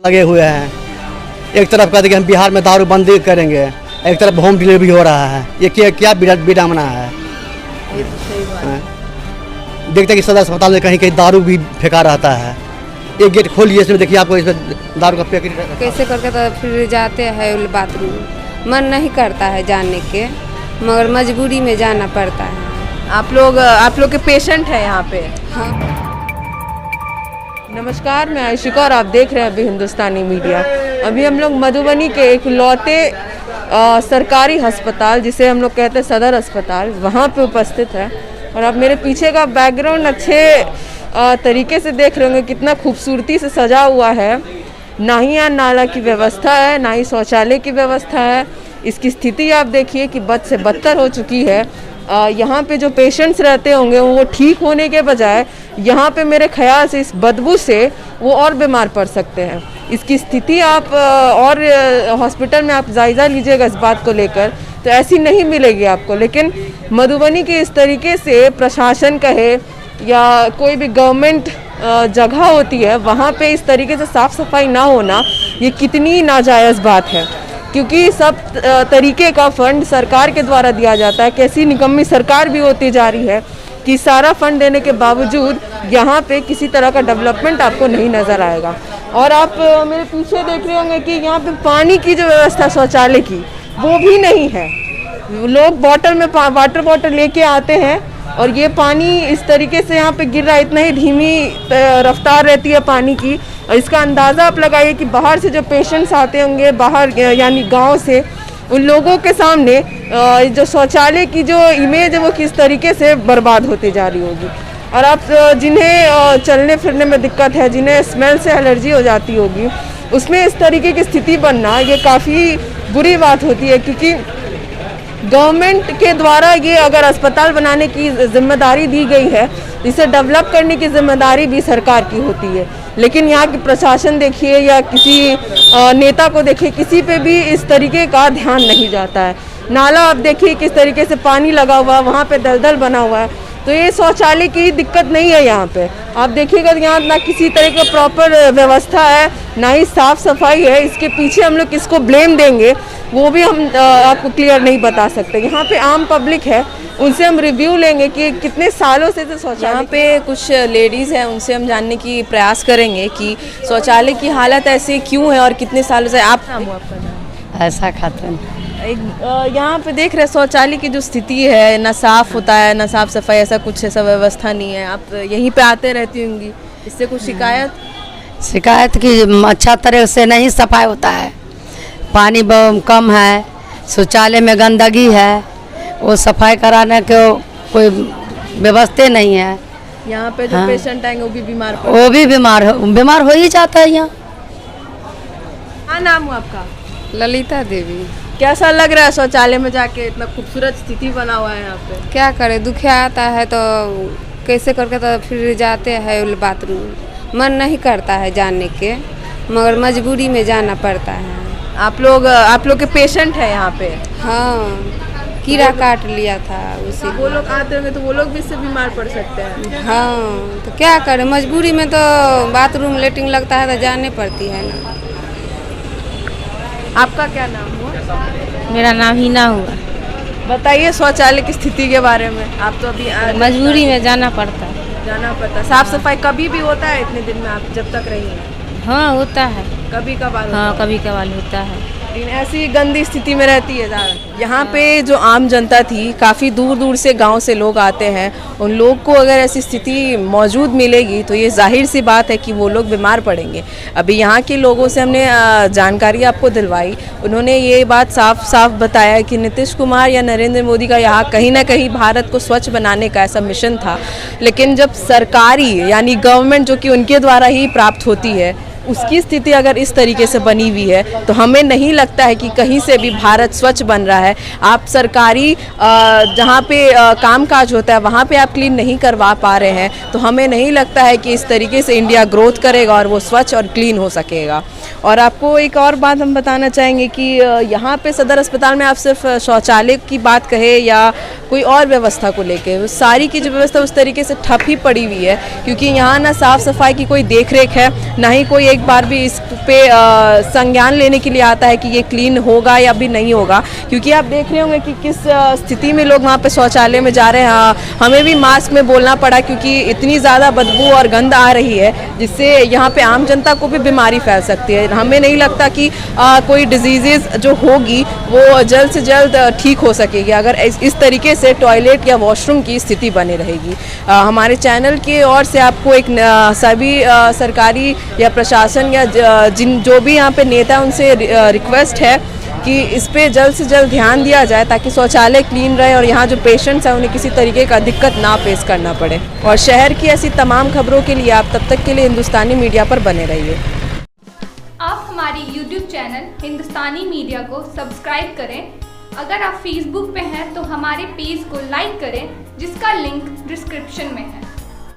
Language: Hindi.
लगे हुए हैं। एक तरफ कहते कि हम बिहार में दारू बंदी करेंगे, एक तरफ होम डिलीवरी हो रहा है। ये क्या विडंबना है। ये तो सही बात है। देखते कि सदर अस्पताल में कहीं कहीं दारू भी फेंका रहता है। एक गेट खोलिए, इसमें देखिए आपको इसमें दारू का पैकेट कैसे करके तो फिर जाते हैं बाथरूम। मन नहीं करता है जाने के, मगर मजबूरी में जाना पड़ता है। आप लोग के पेशेंट हैं यहाँ पे। हाँ। नमस्कार, मैं आशिका और आप देख रहे हैं अभी हिंदुस्तानी मीडिया। अभी हम लोग मधुबनी के एक लौते सरकारी अस्पताल, जिसे हम लोग कहते हैं सदर अस्पताल, वहाँ पे उपस्थित है। और आप मेरे पीछे का बैकग्राउंड अच्छे तरीके से देख रहे होंगे, कितना खूबसूरती से सजा हुआ है। ना ही यहाँ नाला की व्यवस्था है, ना ही शौचालय की व्यवस्था है। इसकी स्थिति आप देखिए कि बद से बदतर हो चुकी है। यहाँ पे जो पेशेंट्स रहते होंगे वो ठीक होने के बजाय यहाँ पे मेरे ख्याल से इस बदबू से वो और बीमार पड़ सकते हैं। इसकी स्थिति आप और हॉस्पिटल में आप जायज़ा लीजिएगा इस बात को लेकर, तो ऐसी नहीं मिलेगी आपको। लेकिन मधुबनी के इस तरीके से प्रशासन कहे या कोई भी गवर्नमेंट जगह होती है, वहाँ पे इस तरीके से साफ़ सफाई ना होना, ये कितनी नाजायज़ बात है। क्योंकि सब तरीके का फंड सरकार के द्वारा दिया जाता है। कैसी निकम्मी सरकार भी होती जा रही है कि सारा फंड देने के बावजूद यहाँ पे किसी तरह का डेवलपमेंट आपको नहीं नज़र आएगा। और आप मेरे पीछे देख रहे होंगे कि यहाँ पे पानी की जो व्यवस्था शौचालय की, वो भी नहीं है। लोग बॉटल में वाटर बॉटल लेके आते हैं और ये पानी इस तरीके से यहाँ पे गिर रहा है। इतना ही धीमी रफ्तार रहती है पानी की। और इसका अंदाज़ा आप लगाइए कि बाहर से जो पेशेंट्स आते होंगे, बाहर यानी गांव से, उन लोगों के सामने जो शौचालय की जो इमेज है वो किस तरीके से बर्बाद होती जा रही होगी। और आप जिन्हें चलने फिरने में दिक्कत है, जिन्हें स्मेल से एलर्जी हो जाती होगी, उसमें इस तरीके की स्थिति बनना ये काफ़ी बुरी बात होती है। क्योंकि गवर्नमेंट के द्वारा ये अगर अस्पताल बनाने की जिम्मेदारी दी गई है, इसे डेवलप करने की जिम्मेदारी भी सरकार की होती है। लेकिन यहाँ की प्रशासन देखिए या किसी नेता को देखिए, किसी पे भी इस तरीके का ध्यान नहीं जाता है। नाला आप देखिए किस तरीके से पानी लगा हुआ है, वहाँ पे दलदल बना हुआ है। तो ये शौचालय की दिक्कत नहीं है यहाँ पे। आप देखिएगा यहाँ ना किसी तरह का प्रॉपर व्यवस्था है, ना ही साफ़ सफाई है। इसके पीछे हम लोग किसको ब्लेम देंगे वो भी हम आपको क्लियर नहीं बता सकते। यहाँ पे आम पब्लिक है, उनसे हम रिव्यू लेंगे कि कितने सालों से शौचालय। यहाँ पे कुछ लेडीज़ हैं, उनसे हम जानने की प्रयास करेंगे कि शौचालय की हालत ऐसी क्यों है और कितने सालों से। आप नाम हो आपका? नाम ऐसा खातून। यहाँ पे देख रहे शौचालय की जो स्थिति है, ना साफ़ होता है, ना साफ़ सफाई, ऐसा कुछ ऐसा व्यवस्था नहीं है। आप यहीं पे आते रहती होंगी, इससे कुछ शिकायत की अच्छा तरह से नहीं सफाई होता है। पानी कम है, शौचालय में गंदगी है, वो सफाई कराने को कोई व्यवस्था नहीं है। यहाँ पे जो पेशेंट आएंगे वो भी बीमार हो ही जाता है यहाँ। क्या नाम हुआ आपका? ललिता देवी। कैसा लग रहा है शौचालय में जाके? इतना खूबसूरत स्थिति बना हुआ है यहाँ पे। क्या करें, दुख आता है तो कैसे करके तो फिर जाते हैं बाथरूम। मन नहीं करता है जाने के, मगर मजबूरी में जाना पड़ता है। आप लोग के पेशेंट हैं यहाँ पे? हाँ, कीड़ा काट लिया था उसी। वो लोग आते होंगे तो वो लोग भी इससे बीमार पड़ सकते हैं। हाँ, तो क्या करें, मजबूरी में तो बाथरूम लेटरिन लगता है तो जाने पड़ती है ना। आपका क्या नाम हुआ? मेरा नाम हिना हुआ। बताइए शौचालय की स्थिति के बारे में। आप तो अभी मजबूरी में जाना पड़ता है। साफ सफाई कभी भी होता है इतने दिन में आप जब तक रही हैं? हाँ, होता है। कभी कभार? हाँ, कभी कभार होता है। लेकिन ऐसी गंदी स्थिति में रहती है ज़्यादा। यहाँ पे जो आम जनता थी, काफ़ी दूर दूर से गांव से लोग आते हैं, उन लोग को अगर ऐसी स्थिति मौजूद मिलेगी तो ये जाहिर सी बात है कि वो लोग बीमार पड़ेंगे। अभी यहाँ के लोगों से हमने जानकारी आपको दिलवाई, उन्होंने ये बात साफ साफ बताया कि नीतीश कुमार या नरेंद्र मोदी का यहाँ कहीं ना कहीं भारत को स्वच्छ बनाने का ऐसा मिशन था। लेकिन जब सरकारी यानी गवर्नमेंट जो कि उनके द्वारा ही प्राप्त होती है, उसकी स्थिति अगर इस तरीके से बनी हुई है तो हमें नहीं लगता है कि कहीं से भी भारत स्वच्छ बन रहा है। आप सरकारी जहाँ पे कामकाज होता है वहाँ पे आप क्लीन नहीं करवा पा रहे हैं, तो हमें नहीं लगता है कि इस तरीके से इंडिया ग्रोथ करेगा और वो स्वच्छ और क्लीन हो सकेगा। और आपको एक और बात हम बताना चाहेंगे कि यहाँ पे सदर अस्पताल में आप सिर्फ शौचालय की बात कहे या कोई और व्यवस्था को लेके, सारी की जो व्यवस्था उस तरीके से ठप ही पड़ी हुई है, क्योंकि यहाँ ना साफ़ सफाई की कोई देखरेख है, ना ही कोई एक बार भी इस पे संज्ञान लेने के लिए आता है कि ये क्लीन होगा या भी नहीं होगा। क्योंकि आप देख रहे होंगे कि किस स्थिति में लोग वहाँ पे शौचालय में जा रहे हैं। हमें भी मास्क में बोलना पड़ा क्योंकि इतनी ज़्यादा बदबू और गंध आ रही है, जिससे यहाँ पे आम जनता को भी बीमारी फैल सकती है। हमें नहीं लगता कि कोई डिजीज़ जो होगी वो जल्द से जल्द ठीक हो सकेगी अगर इस तरीके से टॉयलेट या वॉशरूम की स्थिति बनी रहेगी। हमारे चैनल की ओर से आपको एक सभी सरकारी या प्रशासन या जो भी यहाँ पे नेता उनसे रिक्वेस्ट है कि इस पे जल्द से जल्द ध्यान दिया जाए ताकि शौचालय क्लीन रहे और यहाँ जो पेशेंट्स हैं उन्हें किसी तरीके का दिक्कत ना फेस करना पड़े। और शहर की ऐसी तमाम खबरों के लिए आप तब तक के लिए हिंदुस्तानी मीडिया पर बने रहिए। आप हमारी YouTube चैनल हिंदुस्तानी मीडिया को सब्सक्राइब करें। अगर आप Facebook पे हैं तो हमारे पेज को लाइक करें, जिसका लिंक डिस्क्रिप्शन में है।